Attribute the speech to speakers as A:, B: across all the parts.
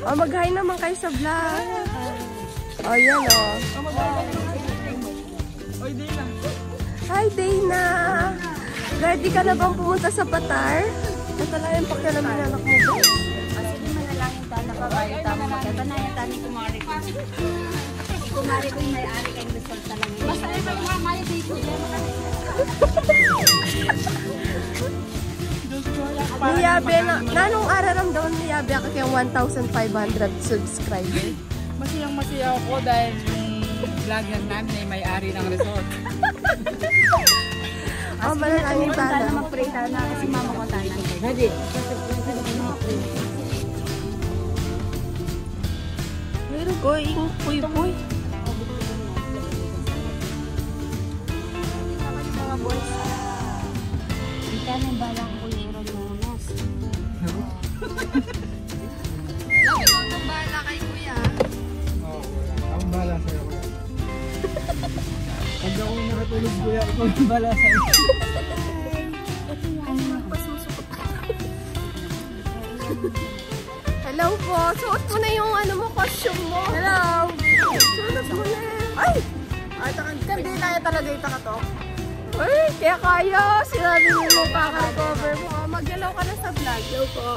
A: Oh, mag-hi naman kayo sa vlog. Oh, yan oh.
B: Oy, Dana.
A: Hi, Dana. Ready ka na bang pumunta sa Patar? Ito lang yung pakialam ng anak mo.
C: Sige, manalangin tayo na babae. Tama magkabanayan tayo ni Kumari ko. Kumari ko yung may-ari kayong resort talaga. Basta rin pa yung mga dito.
A: Ni Yabe, nanong araramdaman ni Yabe ako kayong 1,500 subscriber?
B: Masayang-masaya ako dahil yung vlogger namin ay may-ari ng resort.
A: Oh, manalangin tayo.
C: Tayo mag-pray tayo na kasi mama ko tayo.
B: Ready?
A: We're going, puy.
C: Mga boys. Ika na yung balang kulero lunas.
A: Lagi ko nang bahala kay kuya.
B: Akong bahala sa'yo, kuya. Pag ako nakatulog, kuya, ikaw yung bahala sa'yo.
A: Hello po. Suot mo na yung ano mo, costume mo. Hello. Suot mo na. Ay! Ay, hindi kaya talaga ita ka to. Ay, kaya. Sinabi mo mo kaka-cover mo. Mag-hello ka na sa vlog. Hello po.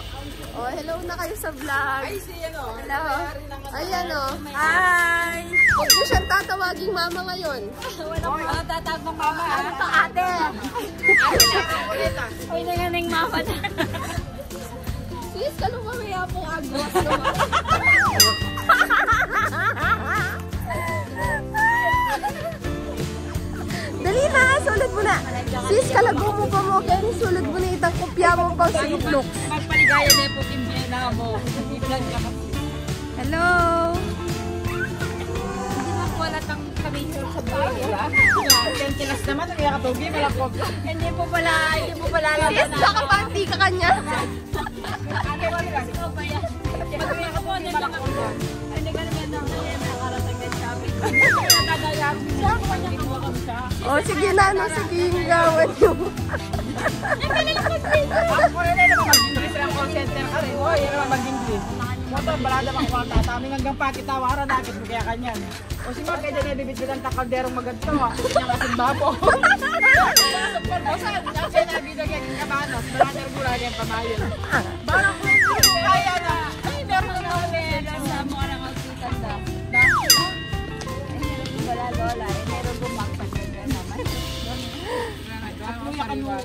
A: Oh, hello na kayo sa vlog. Ay, siya no. Hello. Ayan o. Hi! Huwag mo siyang tatawaging mama ngayon.
C: Wala tatawag ng mama.
A: Ano to, ate?
C: Uy, nanganing mama na.
A: Sis, kalong mamaya pong agos. Dali na, sulat mo na. Sis, kalago mo pa mo. Kaya sulat mo na itang kopya mo pang sinuplok.
C: Magpaligaya na po kimbina mo. I-vlog ka kasi.
A: Hello!
C: Hindi na po wala kang kabisyo sa buhay, di ba?
B: Tilas naman, nagkakatugi, malakog.
C: Hindi po pala
A: Sis, baka panti ka kanya.
C: Ate, wala kasi ko pa yan. Magpapaya ka po, hindi ka naman nakarating din sa amin. Nagagayaro siya, kumanyang kawakan siya.
A: O, sige na, no, sige yung gawin nyo.
B: Ako yun ay naman mag-English lang call center ka rin. Oy, yun naman mag-English. Moto, balada mga kwanta. Taming hanggang pakitawaran nakit mo kaya kanyan. O si Mark, kaya dyan bibit ang takalderong maganto. Kanya kasing babo. O saan? Kasi nabidagyan yung kabanos. Maraming gula niya pamayon. Parang kung hindi kaya na. Ay, meron na ulit.
C: Sa mga nakakita na. Ay, meron po wala lola. Meron po magpagod na naman.
B: At luya ka mo.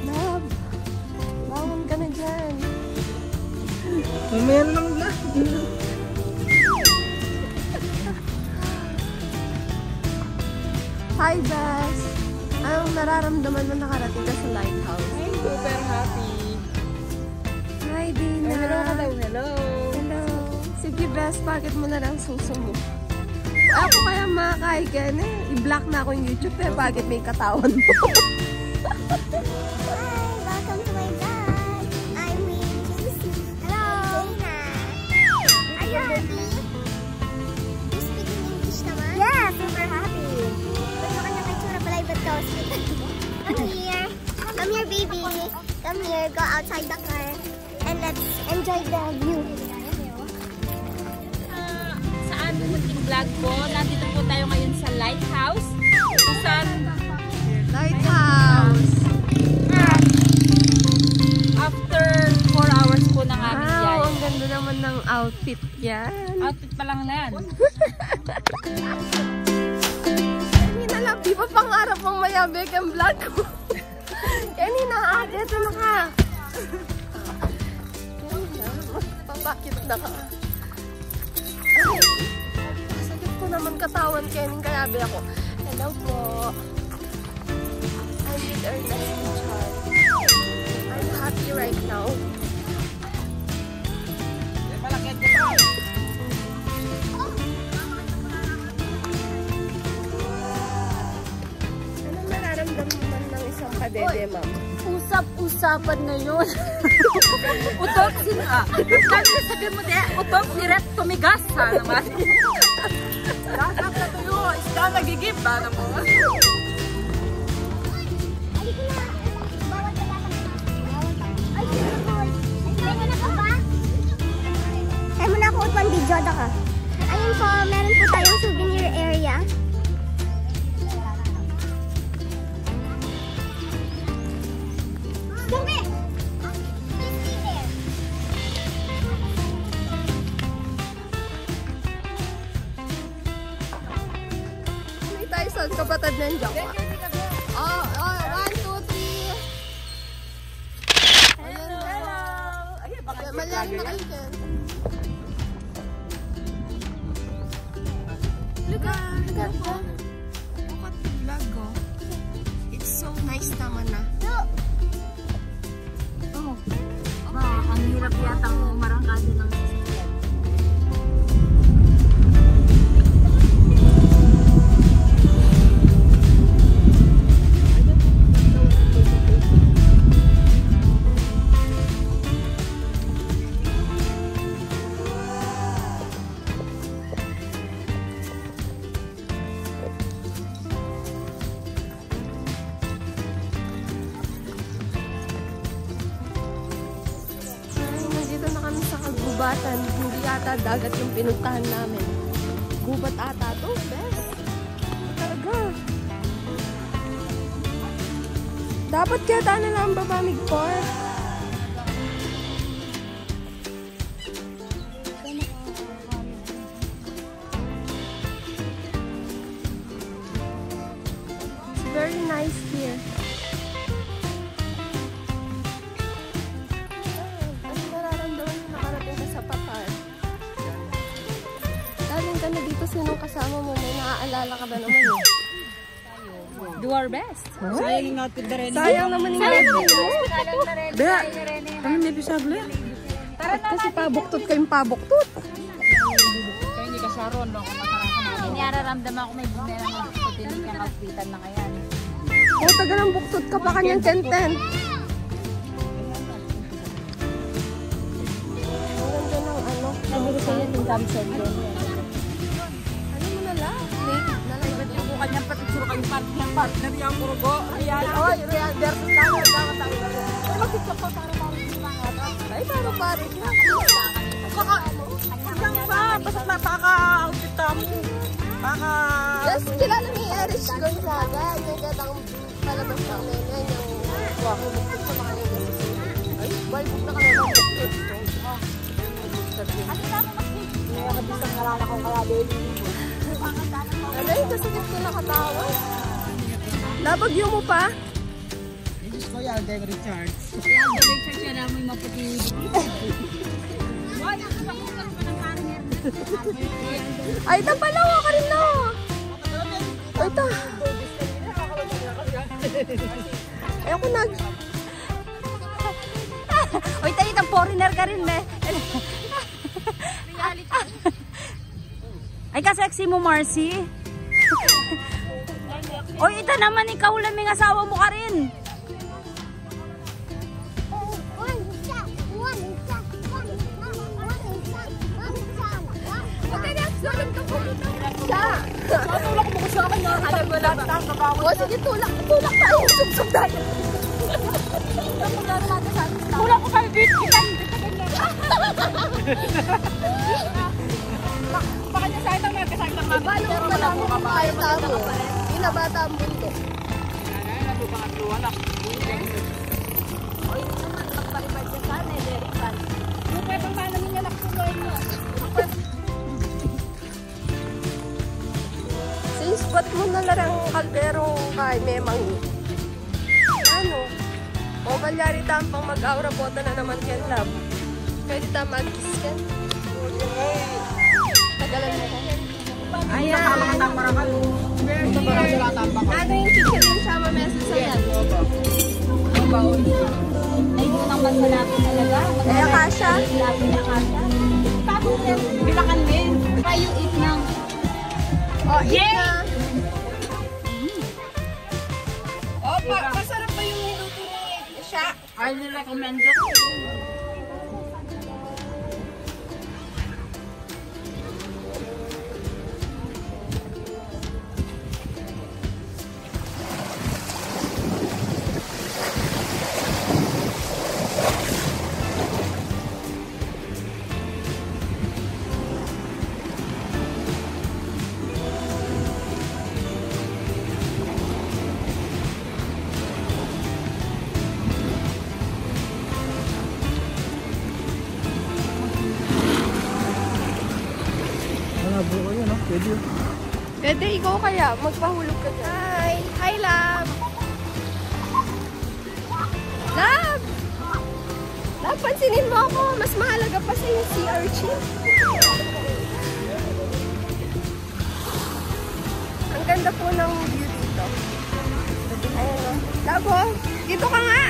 A: Love, bangon ka na dyan.
B: Mamaya lang na.
A: Hi, Bess. Anong nararamdaman mo nakarating ka sa lighthouse?
B: I'm super happy.
A: Hi, Dina.
B: Hello.
A: Hello. Sige, Bess, bakit mo na lang susumo? Ako kaya makakaigan eh. I-block na ako yung YouTube eh. Bakit may katawan mo?
D: Hi, welcome to my vlog. I'm with Casey. Hello. Dana. Are you happy? You speaking English naman? Yeah, super happy. Pwede ka na itsura pala iba't ka. Come here. Come here, baby. Come here. Go outside the car. And let's enjoy the view.
C: Sa aming munting vlog po, nandito po tayo ngayon sa lighthouse. Kung saan
A: Lighthouse.
C: after 4 hours po ng aming
A: Wow,
C: yay.
A: ang ganda naman ng outfit yan.
C: Outfit pa lang na yan.
A: Kanina lang, di ba pangarap mong mayabek ang vlog ko? Kanina, ate, ano ka? Papakit na ka. Ay, sakit ko naman katawan, Kening, kaya be ako. Hello po. I'm with Ernest Richard. I'm happy right now.
B: Malakit ko pa.
A: Anong nararamdaman ng isang Dede, ma'am.
C: Usap-usapan ngayon. Utok sila. Sabi sabi mo de, utok direct tumigas ha naman.
B: Dapat na tuyo, isda nagigib ba naman?
D: Ay, muna ako utwan video ka. Ayun po, meron po tayong souvenir area. Dumi!
A: May tayo sa kapatid ng Joko. Oh, 1, 2, 3.
B: Hello! Ayun, baka
A: Malalim na kayo dyan. Look at the vlog, oh. It's so nice naman na.
C: Ang hirap yata ang marangkada ng sasakyan.
A: Nandito na kami sa kagubatan. Hindi ata dagat yung pinuntahan namin. Gubat ata to, best. Talaga. Dapat kaya tayo na lang babamig Park. It's very nice here. Ano nararamdaman mo nakarating ka sa Papar? Daling ka na dito, sinong kasama mo? May naaalala ka ba naman eh?
C: Do our best.
B: sayang yung outfit na rin.
A: Sayang naman yung red mo. Bea,
B: Ano may bisable?
A: at kasi pabuktot kayong pabuktot.
B: Kaya hindi ka saron, no?
C: Nararamdaman ko may bumerang ng puti kang outfitan na kaya.
A: O, tagal ang buktot ka pa kanyang tenten. Ang ganda ng ano.
C: Nabili ko yun yung damsel yun.
A: Ano mo na lang? Native na lang.
B: Yung kanyang patitsuro kayong partner yung kurugo. Real, oy, Real versus Tano. Dapat tayo na rin. Ay, mag-tiktok ko para
A: Ay, parang pare.
B: Saka, hanggang ba? Basta napaka-outfit mo. Baka...
A: Yes, kilala ni Erich Gonzaga. Yung gatang palabas ng mena. Yung buktot sa mga nila sa sila. Ay, balbog na kami ng buktot.
B: May kabisang nalala ko kaya baby.
A: Ano yun? Kasakit ko nakatawa. Labagyo mo pa?
B: Diyos ko yan, Dave Richards.
C: Kaya ang direction siya namin maputi. Wala ka sa kulang pa ng partner.
A: Ay, tapalawa ka rin na. Ay, ta. Ay, ako nag...
C: Uy, tayo itang foreigner ka rin, eh. Ay, kasexy mo, Marcy. Uy, ito naman, ikaw lang may asawa mo ka rin.
A: Okay, next. Sulit ka po. Siya. Tulak mo ko sa akin. Alam mo na ba? O, sige, tulak. Tulak tayo. Sub-sub tayo.
C: Kulang ko kami, bitch.
B: Baka niya sa itang magkasakit ng mga
A: Paano mo pala mo kakayta mo? Inabata ang bundok.
C: Uy, naman, magparibad siya sana, eh, Derrick.
B: Yung pwedeng paano niya nakuloy mo.
A: Spot mo na lang ang kalderong kay Memang. Ano? O malyari tampang mag-aura bota na naman ken love. Pwede ta mag-kiss ken. Tagalan mo ka. Ayan. Ano yung chichirin siya ma-message sa yan?
C: Ay, doon ang magsalapin talaga.
A: Kaya kasha?
C: Magsalapin na kasha. Tapos yan, bilakan din. Try you eat ng...
A: O, eat na.
B: Masarap pa yung
C: Highly recommended.
B: Pwede.
A: Pwede, ikaw kaya. Magpahulog ka dyan. Hi! Hi, love! Love! Love, pansinin mo ako. Mas mahalaga pa sa yung sea urchin. Ang ganda po ng view dito. Ayan o. Love, oh. Dito ka nga!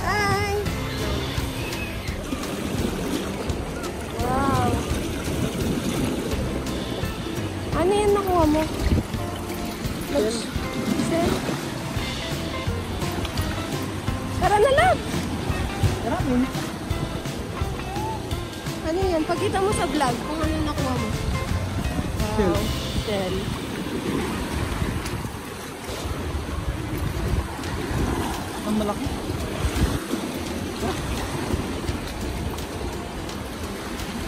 A: Hi! Wow! Ano yan nakuha mo? Shell? Tara na, love!
B: Tara, yun.
A: Ano yan? Pagkita mo sa vlog kung ano yung nakuha mo.
B: Shell.
A: Shell.
B: Ang malaki.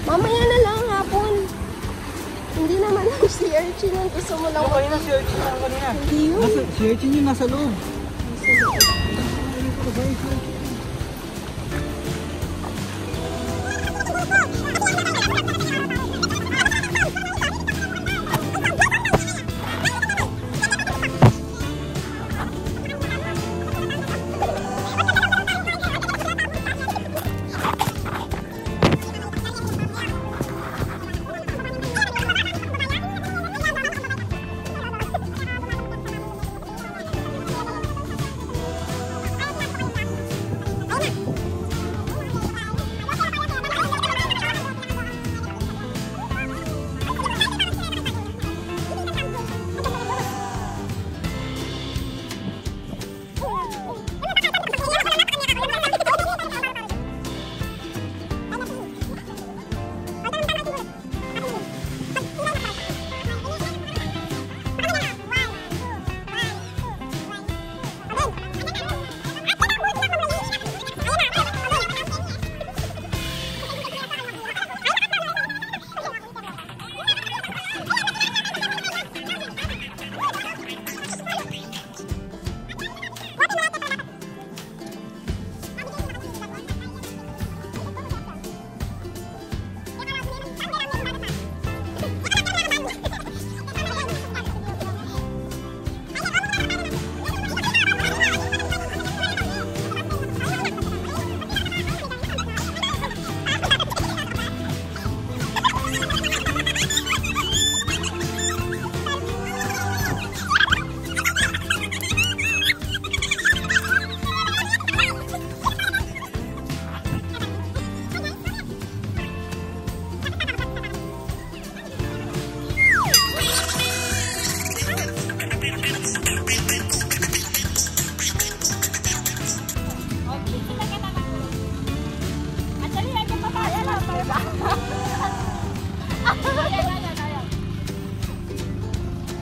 A: Mamaya na lang, hapon. Hindi naman ang sea urchin ang gusto mo lang.
B: Kanina si Urchin na kanina.
A: Hindi yun.
B: Si Urchin yung nasa loob.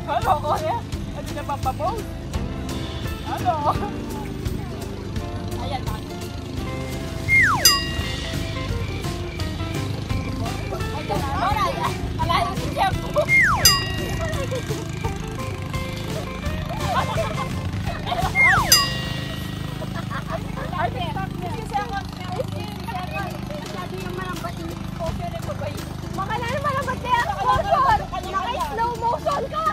B: Ano ko niya? Ano na papapost? Ano?
C: Ayan, alayo si Jeff.
A: Makala naman ang ba't kaya motion? Naka-slow motion ka!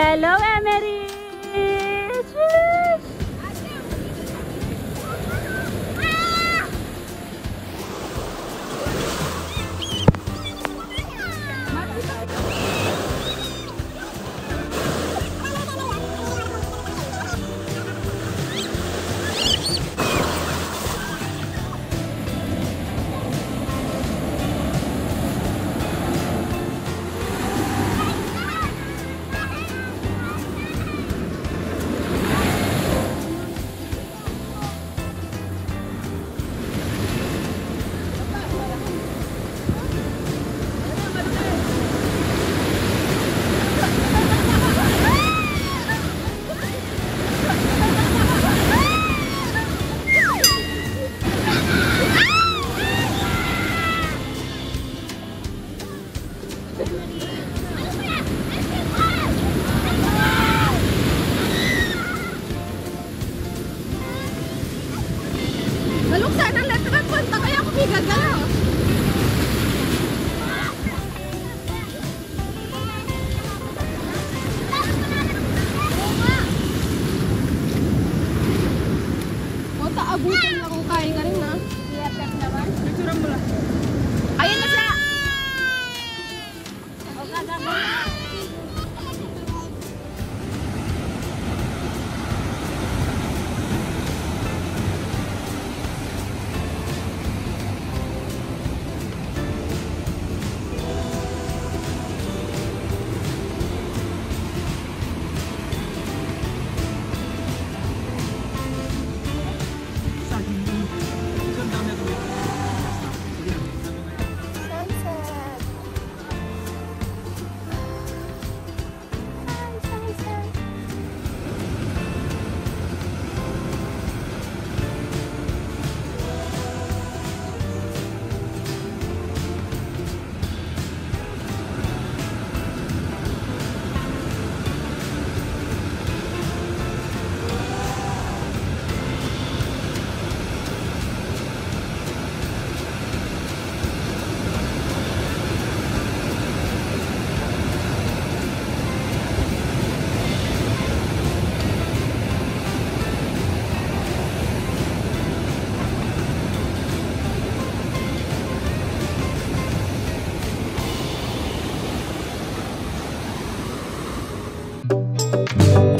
C: Hello, Emery!
A: Naluksan ang letra punta kaya ako bigagalaw. Mota, abutin na kung kaya ka rin na.
C: Iapet naman.
B: Picture mo lang.
A: Ayun na siya!
C: O kagagawa.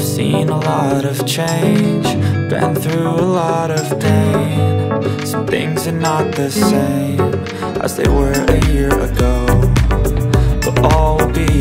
E: I've seen a lot of change, been through a lot of pain. Some things are not the same as they were a year ago, but all will be